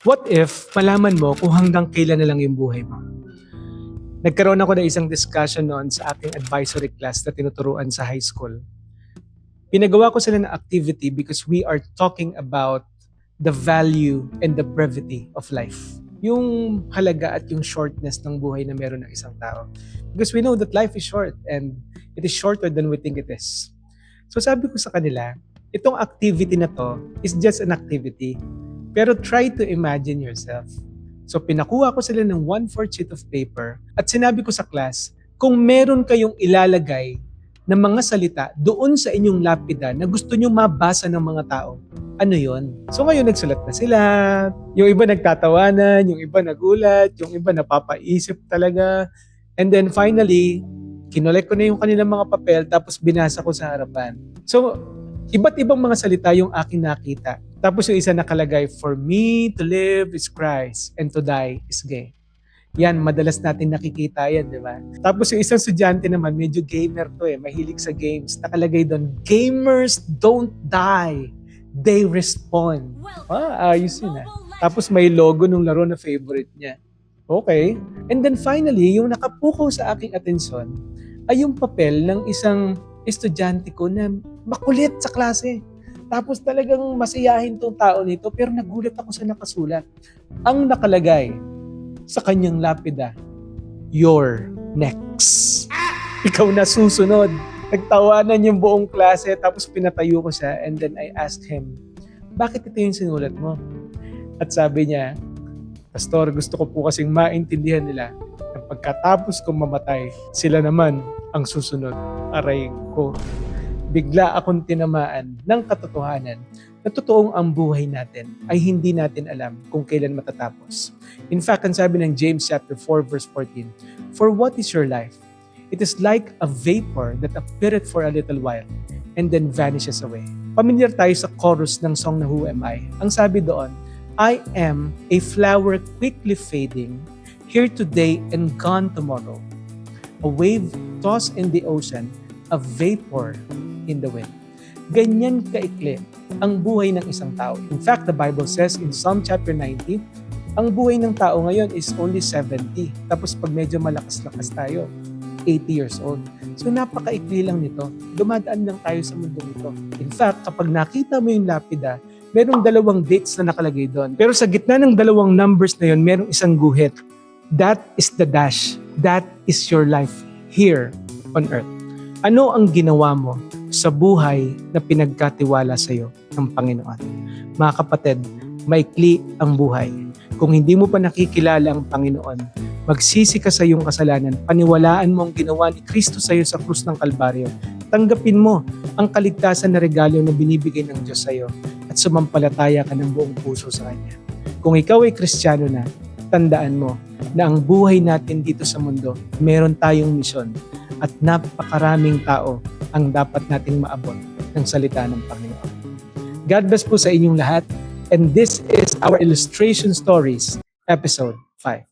What if malaman mo kung hanggang kailan na lang yung buhay mo? Nagkaroon ako ng isang discussion noon sa aking advisory class na tinuturuan sa high school. Pinagawa ko sila ng activity because we are talking about the value and the brevity of life. Yung halaga at yung shortness ng buhay na meron ng isang tao. Because we know that life is short and it is shorter than we think it is. So sabi ko sa kanila, itong activity na to is just an activity. Pero try to imagine yourself. So pinakuha ko sila ng 1/4 sheet of paper at sinabi ko sa class, kung meron kayong ilalagay ng mga salita doon sa inyong lapida na gusto nyong mabasa ng mga tao, ano yon? So ngayon nagsulat na sila, yung iba nagtatawanan, yung iba nagulat, yung iba napapaisip talaga. And then finally, kinolek ko na yung kanilang mga papel tapos binasa ko sa harapan. So iba't ibang mga salita yung aking nakita. Tapos yung isa nakalagay, for me to live is Christ and to die is gain. Yan, madalas natin nakikita yan, di ba? Tapos yung isang estudyante naman, medyo gamer to mahilig sa games. Nakalagay doon, gamers don't die, they respond. Ayos yun Tapos may logo ng laro na favorite niya. Okay. And then finally, yung nakapukaw sa aking atensyon ay yung papel ng isang estudyante ko na makulit sa klase. Tapos talagang masiyahin tong tao nito, pero nagulat ako sa nakasulat. Ang nakalagay sa kanyang lapida, you're next. Ikaw na susunod. Nagtawanan yung buong klase, tapos pinatayo ko siya, and then I asked him, bakit ito yung sinulat mo? At sabi niya, Pastor, gusto ko po kasing maintindihan nila na pagkatapos kong mamatay, sila naman ang susunod. Aray ko. Bigla akong tinamaan ng katotohanan na totoong ang buhay natin ay hindi natin alam kung kailan matatapos. In fact, ang sabi ng James chapter 4 verse 14, for what is your life? It is like a vapor that appeareth for a little while and then vanishes away. Pamilyar tayo sa chorus ng song na Who Am I? Ang sabi doon, I am a flower quickly fading, here today and gone tomorrow. A wave tossed in the ocean, a vapor in the wind. Ganyan kaikli ang buhay ng isang tao. In fact, the Bible says in Psalm chapter 90, ang buhay ng tao ngayon is only 70. Tapos pag medyo malakas-lakas tayo, 80 years old. So napakaikli lang nito. Dumadaan lang tayo sa mundo nito. In fact, kapag nakita mo yung lapida, merong 2 dates na nakalagay doon. Pero sa gitna ng 2 numbers na yun, merong isang guhit. That is the dash. That is your life here on earth. Ano ang ginawa mo sa buhay na pinagkatiwala sa iyo ng Panginoon? Mga kapatid, maikli ang buhay. Kung hindi mo pa nakikilala ang Panginoon, magsisi ka sa iyong kasalanan, paniwalaan mo ang ginawa ni Kristo sa iyo sa krus ng Kalbaryo. Tanggapin mo ang kaligtasan na regalo na binibigay ng Diyos sa iyo at sumampalataya ka ng buong puso sa Kanya. Kung ikaw ay Kristiyano na, tandaan mo na ang buhay natin dito sa mundo, meron tayong misyon at napakaraming tao ang dapat nating maabot ng salita ng Panginoon. God bless po sa inyong lahat, and this is our Illustration Stories, Episode 5.